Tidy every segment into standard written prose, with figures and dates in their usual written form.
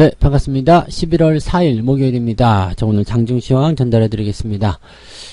네, 반갑습니다. 11월 4일 목요일입니다. 자, 오늘 장중시황 전달해 드리겠습니다.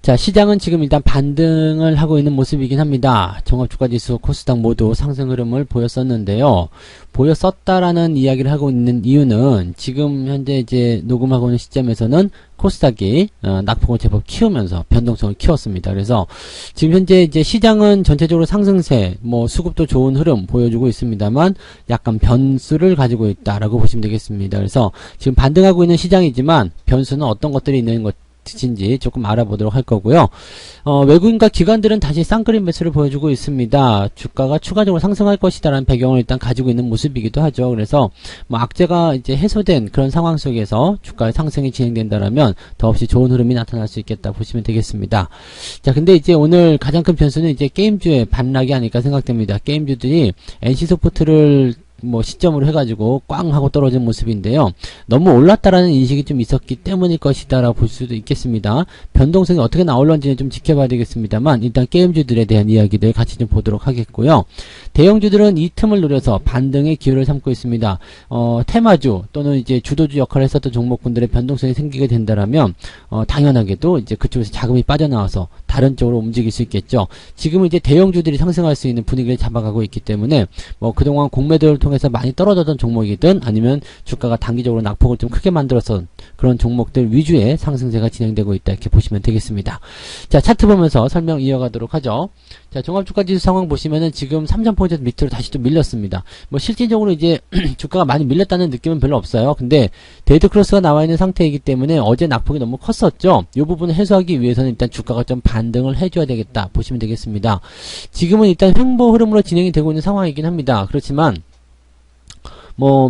자, 시장은 지금 일단 반등을 하고 있는 모습이긴 합니다. 종합주가지수, 코스닥 모두 상승 흐름을 보였었는데요. 보였었다라는 이야기를 하고 있는 이유는 지금 현재 이제 녹음하고 있는 시점에서는 코스닥이 낙폭을 제법 키우면서 변동성을 키웠습니다. 그래서 지금 현재 이제 시장은 전체적으로 상승세, 수급도 좋은 흐름 보여주고 있습니다만 약간 변수를 가지고 있다라고 보시면 되겠습니다. 그래서 지금 반등하고 있는 시장이지만 변수는 어떤 것들이 있는 것인지 조금 알아보도록 할 거고요. 외국인과 기관들은 다시 쌍그림 매수를 보여주고 있습니다. 주가가 추가적으로 상승할 것이다라는 배경을 일단 가지고 있는 모습이기도 하죠. 그래서 악재가 이제 해소된 그런 상황 속에서 주가의 상승이 진행된다라면 더없이 좋은 흐름이 나타날 수 있겠다 보시면 되겠습니다. 자, 근데 이제 오늘 가장 큰 변수는 이제 게임주의 반락이 아닐까 생각됩니다. 게임주들이 NC소프트를 시점으로 해가지고 꽝 하고 떨어진 모습인데요. 너무 올랐다라는 인식이 좀 있었기 때문일 것이다 라고 볼 수도 있겠습니다. 변동성이 어떻게 나올런지는 좀 지켜봐야 되겠습니다만 일단 게임주들에 대한 이야기들 같이 좀 보도록 하겠고요. 대형주들은 이 틈을 노려서 반등의 기회를 삼고 있습니다. 테마주 또는 이제 주도주 역할을 했었던 종목군들의 변동성이 생기게 된다라면 당연하게도 이제 그쪽에서 자금이 빠져나와서 다른 쪽으로 움직일 수 있겠죠. 지금은 이제 대형주들이 상승할 수 있는 분위기를 잡아가고 있기 때문에 그동안 공매도를 통해서 많이 떨어졌던 종목이든 아니면 주가가 단기적으로 낙폭을 좀 크게 만들어서 그런 종목들 위주의 상승세가 진행되고 있다 이렇게 보시면 되겠습니다. 자, 차트 보면서 설명 이어가도록 하죠. 자, 종합주가지수 상황 보시면은 지금 3000포인트 밑으로 다시 좀 밀렸습니다. 실질적으로 이제 주가가 많이 밀렸다는 느낌은 별로 없어요. 근데 데이트 크로스가 나와 있는 상태이기 때문에 어제 낙폭이 너무 컸었죠. 이 부분을 해소하기 위해서는 일단 주가가 좀 반등을 해줘야 되겠다 보시면 되겠습니다. 지금은 일단 횡보 흐름으로 진행이 되고 있는 상황이긴 합니다. 그렇지만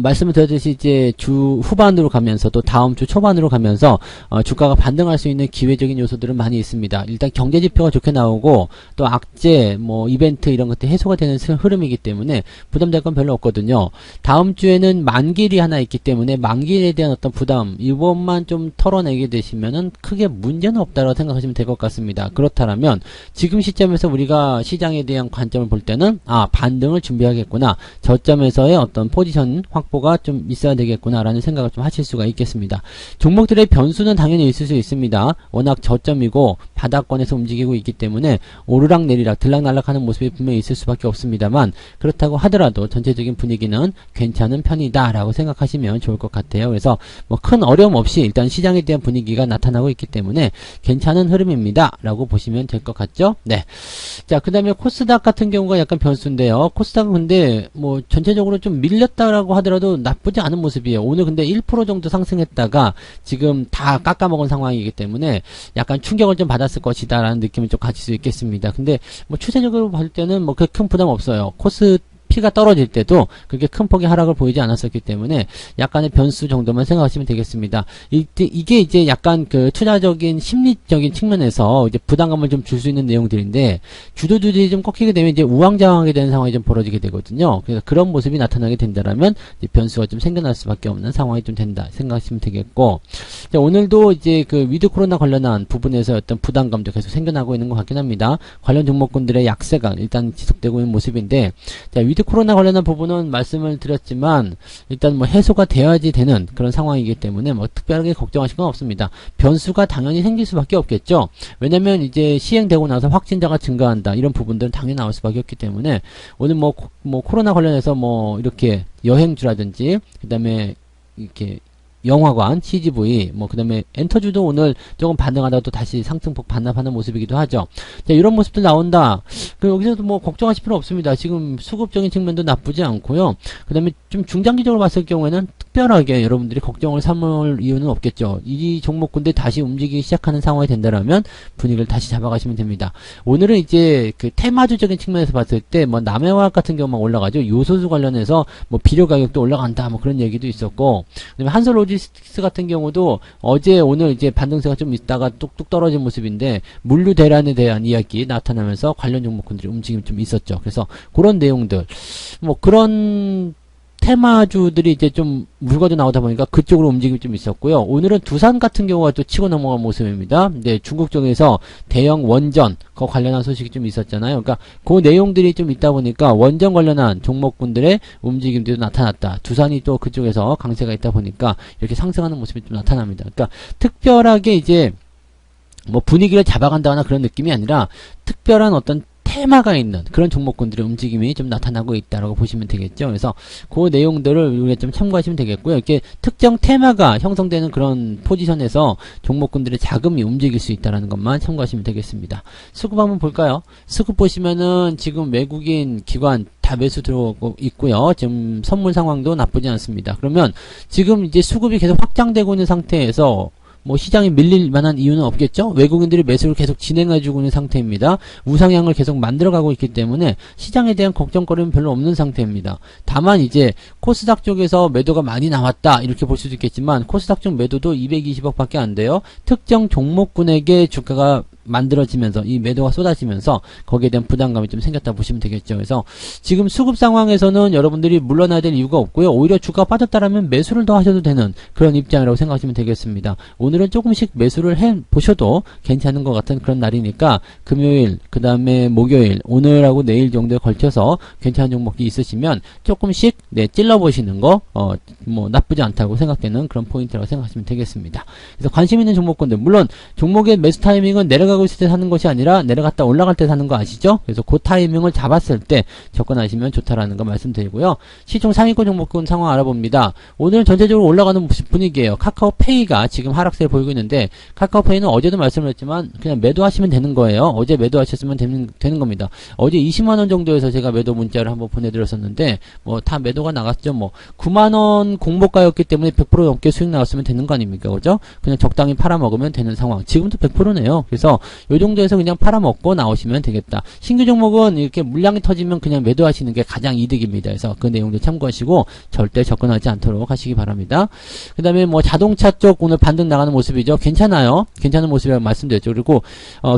말씀을 드렸듯이 이제 주 후반으로 가면서 또 다음 주 초반으로 가면서 주가가 반등할 수 있는 기회적인 요소들은 많이 있습니다. 일단 경제 지표가 좋게 나오고 또 악재, 이벤트 이런 것들이 해소가 되는 흐름이기 때문에 부담될 건 별로 없거든요. 다음 주에는 만기일이 하나 있기 때문에 만기일에 대한 어떤 부담 이것만 좀 털어내게 되시면은 크게 문제는 없다고 생각하시면 될 것 같습니다. 그렇다면 지금 시점에서 우리가 시장에 대한 관점을 볼 때는 반등을 준비하겠구나. 저점에서의 어떤 포지션 확보가 좀 있어야 되겠구나라는 생각을 좀 하실 수가 있겠습니다. 종목들의 변수는 당연히 있을 수 있습니다. 워낙 저점이고 바닥권에서 움직이고 있기 때문에 오르락 내리락 들락날락 하는 모습이 분명히 있을 수밖에 없습니다만 그렇다고 하더라도 전체적인 분위기는 괜찮은 편이다 라고 생각하시면 좋을 것 같아요. 그래서 큰 어려움 없이 일단 시장에 대한 분위기가 나타나고 있기 때문에 괜찮은 흐름입니다 라고 보시면 될 것 같죠. 네. 자, 그 다음에 코스닥 같은 경우가 약간 변수인데요. 코스닥은 근데 전체적으로 좀 밀렸다라고 하더라도 나쁘지 않은 모습이에요. 오늘 근데 1% 정도 상승했다가 지금 다 깎아먹은 상황이기 때문에 약간 충격을 좀 받았을 것이다 라는 느낌을 좀 가질 수 있겠습니다. 근데 추세적으로 볼 때는 그렇게 큰 부담 없어요. 피가 떨어질 때도 그렇게 큰 폭의 하락을 보이지 않았었기 때문에 약간의 변수 정도만 생각하시면 되겠습니다. 이게 이제 약간 그 투자적인 심리적인 측면에서 이제 부담감을 좀 줄 수 있는 내용들인데 주도주들이 좀 꺾이게 되면 이제 우왕좌왕하게 되는 상황이 좀 벌어지게 되거든요. 그래서 그런 모습이 나타나게 된다라면 이제 변수가 좀 생겨날 수밖에 없는 상황이 좀 된다 생각하시면 되겠고, 자, 오늘도 이제 그 위드 코로나 관련한 부분에서 어떤 부담감도 계속 생겨나고 있는 것 같긴 합니다. 관련 종목군들의 약세가 일단 지속되고 있는 모습인데, 자, 위드 코로나 관련한 부분은 말씀을 드렸지만 일단 해소가 되어야지 되는 그런 상황이기 때문에 특별하게 걱정하실 건 없습니다. 변수가 당연히 생길 수밖에 없겠죠. 왜냐면 이제 시행되고 나서 확진자가 증가한다 이런 부분들은 당연히 나올 수밖에 없기 때문에 오늘 코로나 관련해서 이렇게 여행주라든지 그 다음에 이렇게 영화관, CGV, 그 다음에 엔터주도 오늘 조금 반등하다가 또 다시 상승폭 반납하는 모습이기도 하죠. 자, 이런 모습들 나온다. 여기서도 걱정하실 필요 없습니다. 지금 수급적인 측면도 나쁘지 않고요. 그 다음에 좀 중장기적으로 봤을 경우에는 특별하게 여러분들이 걱정을 삼을 이유는 없겠죠. 이 종목군들 다시 움직이기 시작하는 상황이 된다라면 분위기를 다시 잡아가시면 됩니다. 오늘은 이제 그 테마주적인 측면에서 봤을 때 남해화학 같은 경우만 올라가죠. 요소수 관련해서 비료 가격도 올라간다 그런 얘기도 있었고, 그다음에 한솔로지스틱스 같은 경우도 어제 오늘 이제 반등세가 좀 있다가 뚝뚝 떨어진 모습인데 물류 대란에 대한 이야기 나타나면서 관련 종목군들이 움직임이 좀 있었죠. 그래서 그런 내용들 그런 테마주들이 이제 좀 물건도 나오다 보니까 그쪽으로 움직임이 좀 있었고요. 오늘은 두산 같은 경우가 또 치고 넘어간 모습입니다. 이제 중국 쪽에서 대형 원전 그 관련한 소식이 좀 있었잖아요. 그러니까 그 내용들이 좀 있다 보니까 원전 관련한 종목군들의 움직임도 나타났다. 두산이 또 그쪽에서 강세가 있다 보니까 이렇게 상승하는 모습이 좀 나타납니다. 그러니까 특별하게 이제 뭐 분위기를 잡아간다거나 그런 느낌이 아니라 특별한 어떤 테마가 있는 그런 종목군들의 움직임이 좀 나타나고 있다라고 보시면 되겠죠. 그래서 그 내용들을 우리가 좀 참고하시면 되겠고요. 이렇게 특정 테마가 형성되는 그런 포지션에서 종목군들의 자금이 움직일 수 있다라는 것만 참고하시면 되겠습니다. 수급 한번 볼까요? 수급 보시면은 지금 외국인 기관 다 매수 들어오고 있고요. 지금 선물 상황도 나쁘지 않습니다. 그러면 지금 이제 수급이 계속 확장되고 있는 상태에서 뭐 시장이 밀릴 만한 이유는 없겠죠? 외국인들이 매수를 계속 진행해주고 있는 상태입니다. 우상향을 계속 만들어가고 있기 때문에 시장에 대한 걱정거리는 별로 없는 상태입니다. 다만 이제 코스닥 쪽에서 매도가 많이 나왔다 이렇게 볼 수도 있겠지만 코스닥 쪽 매도도 220억 밖에 안 돼요. 특정 종목군에게 주가가 만들어지면서 이 매도가 쏟아지면서 거기에 대한 부담감이 좀 생겼다 보시면 되겠죠. 그래서 지금 수급 상황에서는 여러분들이 물러나야 될 이유가 없고요. 오히려 주가가 빠졌다라면 매수를 더 하셔도 되는 그런 입장이라고 생각하시면 되겠습니다. 오늘은 조금씩 매수를 해 보셔도 괜찮은 것 같은 그런 날이니까 금요일 그 다음에 목요일 오늘하고 내일 정도에 걸쳐서 괜찮은 종목이 있으시면 조금씩 찔러 보시는 거 뭐 나쁘지 않다고 생각되는 그런 포인트라고 생각하시면 되겠습니다. 그래서 관심 있는 종목군들 물론 종목의 매수 타이밍은 내려가고 있을 때 사는 것이 아니라 내려갔다 올라갈 때 사는 거 아시죠? 그래서 그 타이밍을 잡았을 때 접근하시면 좋다라는 거 말씀드리고요. 시총 상위권 종목군 상황 알아봅니다. 오늘 전체적으로 올라가는 분위기예요. 카카오페이가 지금 하락세를 보이고 있는데 카카오페이는 어제도 말씀드렸지만 그냥 매도하시면 되는 거예요. 어제 매도하셨으면 되는 겁니다. 어제 20만원 정도에서 제가 매도 문자를 한번 보내드렸었는데 뭐 다 매도가 나갔죠. 뭐 9만원 공모가였기 때문에 100% 넘게 수익 나왔으면 되는 거 아닙니까? 그죠? 그냥 적당히 팔아먹으면 되는 상황. 지금도 100%네요. 그래서 요 정도에서 그냥 팔아먹고 나오시면 되겠다. 신규 종목은 이렇게 물량이 터지면 그냥 매도하시는 게 가장 이득입니다. 그래서 그 내용도 참고하시고 절대 접근하지 않도록 하시기 바랍니다. 그 다음에 뭐 자동차 쪽 오늘 반등 나가는 모습이죠. 괜찮아요. 괜찮은 모습이라고 말씀드렸죠. 그리고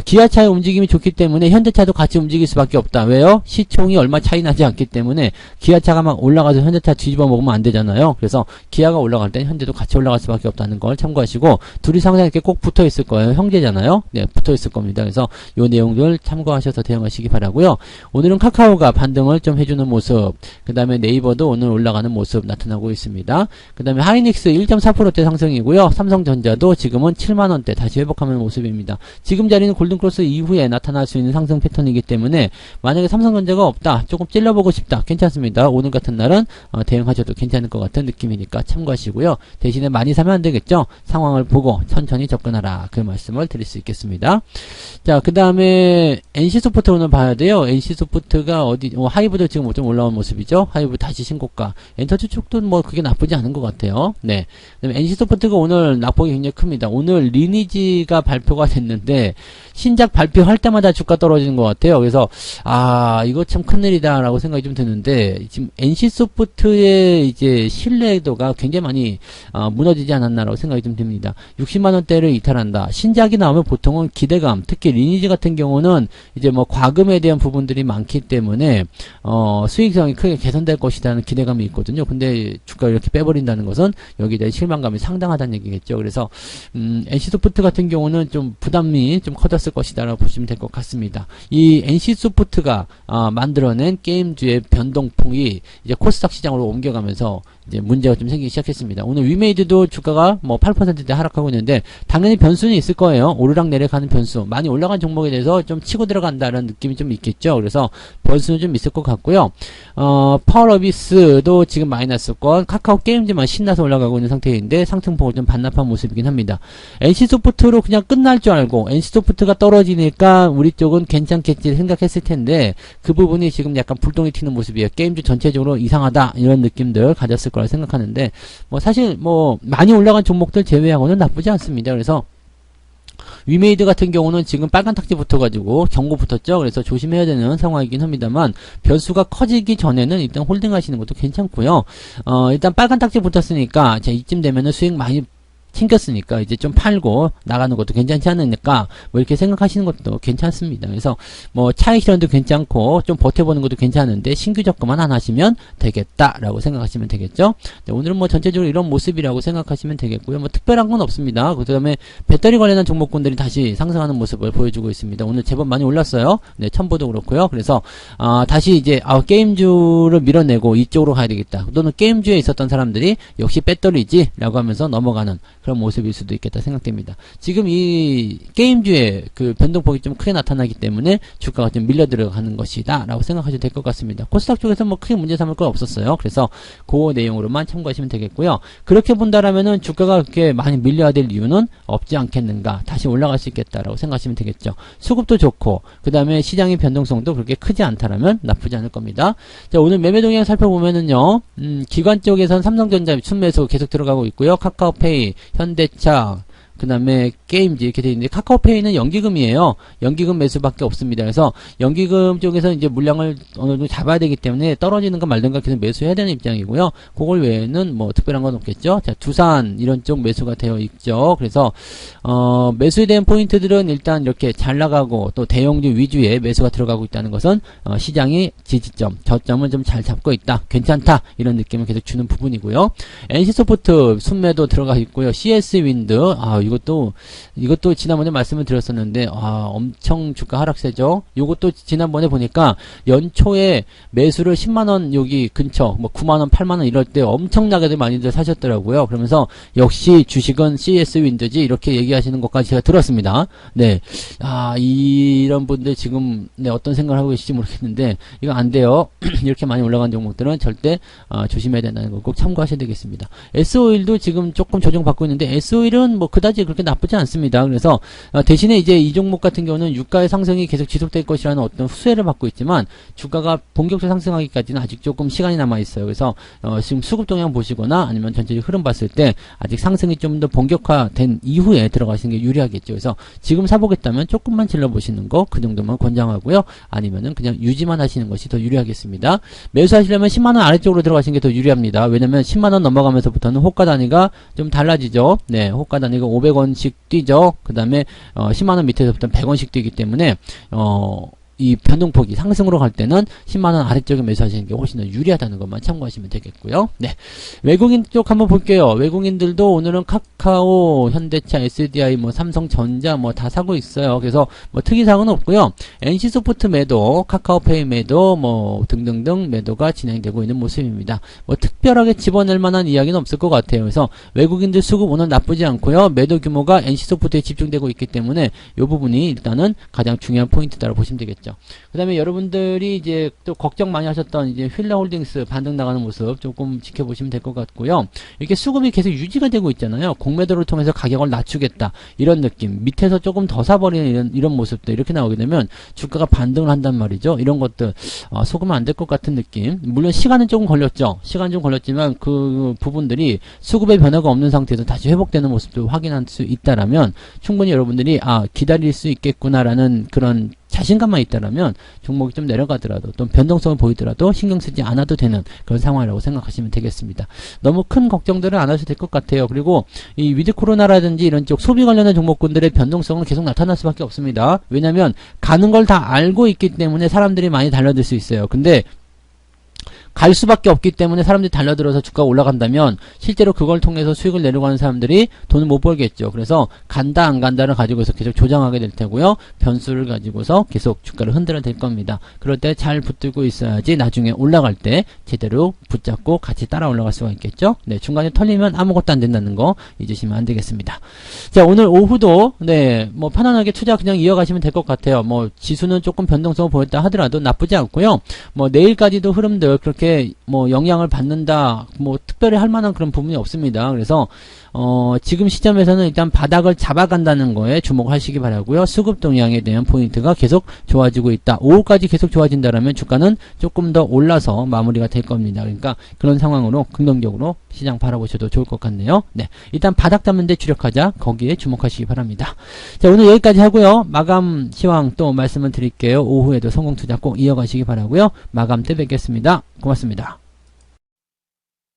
기아차의 움직임이 좋기 때문에 현대차도 같이 움직일 수밖에 없다. 왜요? 시총이 얼마 차이 나지 않기 때문에 기아차가 막 올라가서 현대차 뒤집어 먹으면 안 되잖아요. 그래서 기아가 올라갈 땐 현대도 같이 올라갈 수밖에 없다는 걸 참고하시고 둘이 상당히 이렇게 꼭 붙어 있을 거예요. 형제잖아요. 네, 붙어 있을 겁니다. 그래서 요 내용들 참고하셔서 대응하시기 바라고요. 오늘은 카카오가 반등을 좀 해주는 모습, 그 다음에 네이버도 오늘 올라가는 모습 나타나고 있습니다. 그 다음에 하이닉스 1.4%대 상승이고요. 삼성전자도 지금은 7만원대 다시 회복하는 모습입니다. 지금 자리는 골든크로스 이후에 나타날 수 있는 상승 패턴이기 때문에 만약에 삼성전자가 없다, 조금 찔러보고 싶다, 괜찮습니다. 오늘 같은 날은 대응하셔도 괜찮을 것 같은 느낌이니까 참고하시고요. 대신에 많이 사면 안 되겠죠. 상황을 보고 천천히 접근하라, 그 말씀을 드릴 수 있겠습니다. 자, 그 다음에 NC소프트 오늘 봐야 돼요. NC소프트가 하이브도 지금 좀 올라온 모습이죠. 하이브 다시 신고가. 엔터츠 쪽도 뭐 그게 나쁘지 않은 것 같아요. 네. 그다음에 NC소프트가 오늘 낙폭이 굉장히 큽니다. 오늘 리니지가 발표가 됐는데 신작 발표할 때마다 주가 떨어지는 것 같아요. 그래서 이거 참 큰일이다라고 생각이 좀 드는데 지금 NC소프트의 이제 신뢰도가 굉장히 많이 무너지지 않았나라고 생각이 좀 듭니다. 60만원대를 이탈한다. 신작이 나오면 보통은 기대감, 특히 리니지 같은 경우는 이제 뭐 과금에 대한 부분들이 많기 때문에 수익성이 크게 개선될 것이라는 기대감이 있거든요. 근데 주가를 이렇게 빼버린다는 것은 여기에 대한 실망감이 상당하다는 얘기겠죠. 그래서 NC소프트 같은 경우는 좀 부담이 좀 커졌을 것이다라고 보시면 될 것 같습니다. 이 NC소프트가 만들어낸 게임주의 변동폭이 이제 코스닥 시장으로 옮겨가면서 이제 문제가 좀 생기기 시작했습니다. 오늘 위메이드도 주가가 뭐 8%대 하락하고 있는데 당연히 변수는 있을 거예요. 오르락 내리락하는 변수. 많이 올라간 종목에 대해서 좀 치고 들어간다는 느낌이 좀 있겠죠. 그래서 변수는 좀 있을 것 같고요. 파워러비스도 지금 마이너스권, 카카오 게임즈만 신나서 올라가고 있는 상태인데 상승폭을 좀 반납한 모습이긴 합니다. NC소프트로 그냥 끝날 줄 알고 NC소프트가 떨어지니까 우리 쪽은 괜찮겠지 생각했을 텐데 그 부분이 지금 약간 불똥이 튀는 모습이에요. 게임주 전체적으로 이상하다 이런 느낌들 가졌을 거라 생각하는데 뭐 사실 뭐 많이 올라간 종목들 제외하고는 나쁘지 않습니다. 그래서 위메이드 같은 경우는 지금 빨간 탁지 붙어가지고 경고 붙었죠. 그래서 조심해야 되는 상황이긴 합니다만 변수가 커지기 전에는 일단 홀딩 하시는 것도 괜찮고요. 일단 빨간 탁지 붙었으니까 자 이쯤 되면은 수익 많이 튕겼으니까 이제 좀 팔고 나가는 것도 괜찮지 않으니까 뭐 이렇게 생각하시는 것도 괜찮습니다. 그래서 뭐 차익 실현도 괜찮고 좀 버텨보는 것도 괜찮은데 신규 접근만 안 하시면 되겠다라고 생각하시면 되겠죠. 네, 오늘은 뭐 전체적으로 이런 모습이라고 생각하시면 되겠고요. 뭐 특별한 건 없습니다. 그 다음에 배터리 관련한 종목군들이 다시 상승하는 모습을 보여주고 있습니다. 오늘 제법 많이 올랐어요. 네, 첨보도 그렇고요. 그래서 다시 이제 게임주를 밀어내고 이쪽으로 가야 되겠다. 또는 게임주에 있었던 사람들이 역시 배터리지 라고 하면서 넘어가는 그런 모습일 수도 있겠다 생각됩니다. 지금 이 게임주의 그 변동폭이 좀 크게 나타나기 때문에 주가가 좀 밀려 들어가는 것이다 라고 생각하셔도 될 것 같습니다. 코스닥 쪽에서 뭐 크게 문제 삼을 건 없었어요. 그래서 그 내용으로만 참고하시면 되겠고요. 그렇게 본다라면은 주가가 그렇게 많이 밀려야 될 이유는 없지 않겠는가. 다시 올라갈 수 있겠다라고 생각하시면 되겠죠. 수급도 좋고 그 다음에 시장의 변동성도 그렇게 크지 않다라면 나쁘지 않을 겁니다. 자, 오늘 매매 동향 살펴보면은요, 기관 쪽에선 삼성전자 순매수 계속 들어가고 있고요. 카카오페이, 현대차, 그 다음에 게임지 이렇게 되어 있는데 카카오페이는 연기금이에요. 연기금 매수밖에 없습니다. 그래서 연기금 쪽에서 이제 물량을 어느 정도 잡아야 되기 때문에 떨어지는 거 말든가 계속 매수해야 되는 입장이고요. 그걸 외에는 뭐 특별한 건 없겠죠. 자, 두산 이런 쪽 매수가 되어 있죠. 그래서 매수에 대한 포인트들은 일단 이렇게 잘 나가고 또 대형주 위주의 매수가 들어가고 있다는 것은 시장이 지지점, 저점은 좀 잘 잡고 있다. 괜찮다. 이런 느낌을 계속 주는 부분이고요. NC소프트 순매도 들어가 있고요. CS윈드 이것도 지난번에 말씀을 드렸었는데 엄청 주가 하락세죠. 이것도 지난번에 보니까 연초에 매수를 10만원 여기 근처 뭐 9만원 8만원 이럴 때 엄청나게 많이들 사셨더라고요. 그러면서 역시 주식은 CS윈드지 이렇게 얘기하시는 것까지 제가 들었습니다. 네, 이런 분들 지금 어떤 생각을 하고 계실지 모르겠는데 이거 안 돼요. 이렇게 많이 올라간 종목들은 절대 조심해야 된다는 거 꼭 참고하셔야 되겠습니다. S오일도 지금 조금 조정받고 있는데 S오일은 뭐 그다지 그렇게 나쁘지 않습니다. 그래서 대신에 이제 이 종목 같은 경우는 유가의 상승이 계속 지속될 것이라는 어떤 후세를 받고 있지만 주가가 본격적으로 상승하기까지는 아직 조금 시간이 남아 있어요. 그래서 지금 수급 동향 보시거나 아니면 전체적 흐름 봤을 때 아직 상승이 좀 더 본격화된 이후에 들어가시는 게 유리하겠죠. 그래서 지금 사보겠다면 조금만 질러보시는 거 그 정도만 권장하고요. 아니면은 그냥 유지만 하시는 것이 더 유리하겠습니다. 매수하시려면 10만원 아래쪽으로 들어가시는 게 더 유리합니다. 왜냐면 10만원 넘어가면서부터는 호가 단위가 좀 달라지죠. 네, 호가 단위가 500원씩 뛰죠. 그 다음에 10만원 밑에서부터 100원씩 뛰기 때문에 이 변동폭이 상승으로 갈 때는 10만원 아래쪽에 매수하시는 게 훨씬 더 유리하다는 것만 참고하시면 되겠고요. 네, 외국인 쪽 한번 볼게요. 외국인들도 오늘은 카카오, 현대차, SDI, 뭐 삼성전자 뭐 다 사고 있어요. 그래서 뭐 특이사항은 없고요. NC소프트 매도, 카카오페이 매도 뭐 등등등 매도가 진행되고 있는 모습입니다. 뭐 특별하게 집어낼 만한 이야기는 없을 것 같아요. 그래서 외국인들 수급 오늘 나쁘지 않고요. 매도 규모가 NC소프트에 집중되고 있기 때문에 이 부분이 일단은 가장 중요한 포인트다라고 보시면 되겠죠. 그 다음에 여러분들이 이제 또 걱정 많이 하셨던 이제 휠라홀딩스 반등 나가는 모습 조금 지켜보시면 될 것 같고요. 이렇게 수급이 계속 유지가 되고 있잖아요. 공매도를 통해서 가격을 낮추겠다 이런 느낌, 밑에서 조금 더 사버리는 이런 모습도 이렇게 나오게 되면 주가가 반등을 한단 말이죠. 이런 것들 속으면 안 될 것 같은 느낌. 물론 시간은 조금 걸렸죠. 시간 좀 걸렸지만 그 부분들이 수급의 변화가 없는 상태에서 다시 회복되는 모습도 확인할 수 있다라면 충분히 여러분들이 기다릴 수 있겠구나라는 그런 자신감만 있다라면 종목이 좀 내려가더라도 또 변동성을 보이더라도 신경 쓰지 않아도 되는 그런 상황이라고 생각하시면 되겠습니다. 너무 큰 걱정들은 안 하셔도 될 것 같아요. 그리고 이 위드 코로나라든지 이런 쪽 소비 관련한 종목군들의 변동성은 계속 나타날 수밖에 없습니다. 왜냐하면 가는 걸 다 알고 있기 때문에 사람들이 많이 달려들 수 있어요. 근데 갈 수밖에 없기 때문에 사람들이 달려들어서 주가가 올라간다면 실제로 그걸 통해서 수익을 내려고 하는 사람들이 돈을 못 벌겠죠. 그래서 간다 안 간다를 가지고서 계속 조정하게 될 테고요. 변수를 가지고서 계속 주가를 흔들어 댈 겁니다. 그럴 때 잘 붙들고 있어야지 나중에 올라갈 때 제대로 붙잡고 같이 따라 올라갈 수가 있겠죠. 네, 중간에 털리면 아무것도 안 된다는 거 잊으시면 안 되겠습니다. 자, 오늘 오후도 뭐 편안하게 투자 그냥 이어가시면 될 것 같아요. 뭐 지수는 조금 변동성을 보였다 하더라도 나쁘지 않고요. 뭐 내일까지도 흐름들 그렇게 뭐 영향을 받는다 뭐 특별히 할 만한 그런 부분이 없습니다. 그래서 지금 시점에서는 일단 바닥을 잡아간다는 거에 주목하시기 바라고요. 수급 동향에 대한 포인트가 계속 좋아지고 있다. 오후까지 계속 좋아진다라면 주가는 조금 더 올라서 마무리가 될 겁니다. 그러니까 그런 상황으로 긍정적으로 시장 바라보셔도 좋을 것 같네요. 네, 일단 바닥 잡는 데 주력하자. 거기에 주목하시기 바랍니다. 자, 오늘 여기까지 하고요. 마감 시황 또 말씀을 드릴게요. 오후에도 성공 투자 꼭 이어가시기 바라고요. 마감 때 뵙겠습니다. 고맙습니다.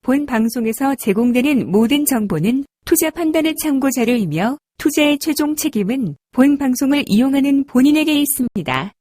본 방송에서 제공되는 모든 정보는 투자 판단의 참고 자료이며 투자의 최종 책임은 본 방송을 이용하는 본인에게 있습니다.